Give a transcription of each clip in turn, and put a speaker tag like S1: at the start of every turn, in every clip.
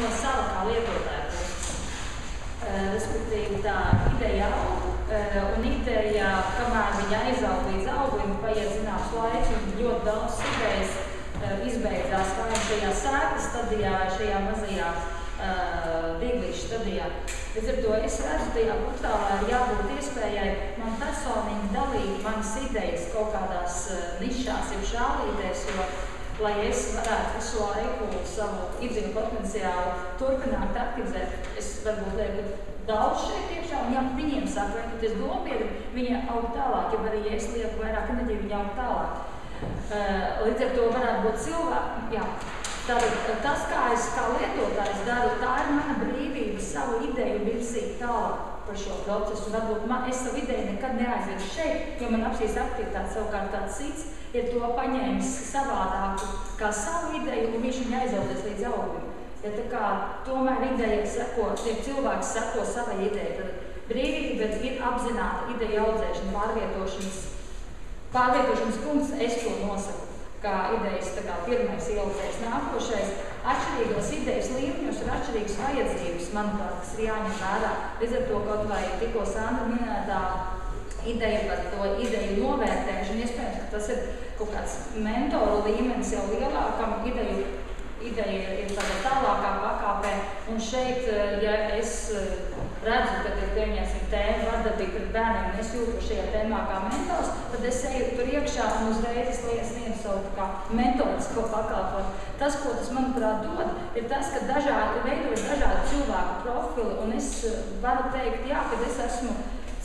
S1: no sava kā lietotāja puses. Respektīvi, tā ideja aug, un ideja, kamēr viņa aizaug līdz auglim, paiet zināms laiks, un ļoti daudz idejas izbeidzās vai šajā sēklas stadijā, vai šajā mazajā dīglīšu stadijā. Līdz ar to es redzu, tajā portālā ir jābūt iespējai man personīgi dalīt manas idejas kaut kādās nišās, jau šālīdēs, jo, lai es varētu visu laiku savu iedzīvu potenciālu turpināt aktivizēt, es varbūt lieku daudz šeit iekšā, un ja viņiem saka, vai es dombiedri, viņa aug tālāk, ja arī es lieku vairāk enerģiju, viņa aug tālāk. Līdz ar to varētu būt cilvēki, jā. Tātad tas, kā es kā lietotājs daru, tā ir mana brīvība savu ideju virzīt tālāk par šo procesu. Varbūt es savu ideju nekad neaizvedu šeit, jo man apsīs aktivitāte savukārt tāds cits ir to paņēmis savādāku kā savu ideju, un viņš viņa aizaudzies līdz auglim. Ja tā kā tomēr ideja seko, ja cilvēks seko savai ideja, tad brīvība ir apzināta ideja audzēšana, pārvietošanas punkts, es to nosaku. Kā idejas pirmais ielūcējs nākošais. Atšķirīgos idejas līmeņos ir atšķirīgas vajadzības, manuprāt, kas ir jāņem vērā. Līdz ar to kaut vai tikko Sandra minētā ideja par to ideju novērtēšanu, iespējams, ka tas ir kaut kāds mentoru līmenis jau lielākam, ideja ir tādā tālākā pakāpē, un šeit, ja es redzu, ka ir pieņemsim tēma vardarbība pret bērniem, un es jūtu šajā tēmā kā mentors, tad es eju tur iekšā un uzreiz es sniedzu savu kā mentorisko pakalpojumu. Tas, ko tas, manuprāt, dod, ir tas, ka veidojas dažādi cilvēku profili, un es varu teikt, jā, ka es esmu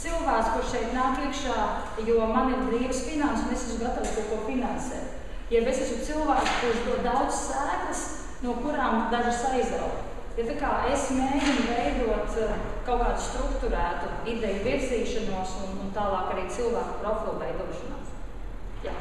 S1: cilvēks, kurš šeit nāk iekšā, jo man ir brīvas finanses, un es esmu gatavs kaut ko finansēt. Ja es esmu cilvēks, kurš dod daudz sēklas, no kurām dažas aizaug. Ja tā kā es mēģinu veidot kaut kādu strukturētu ideju virzīšanos un tālāk arī cilvēku profilu veidošanās. Jā,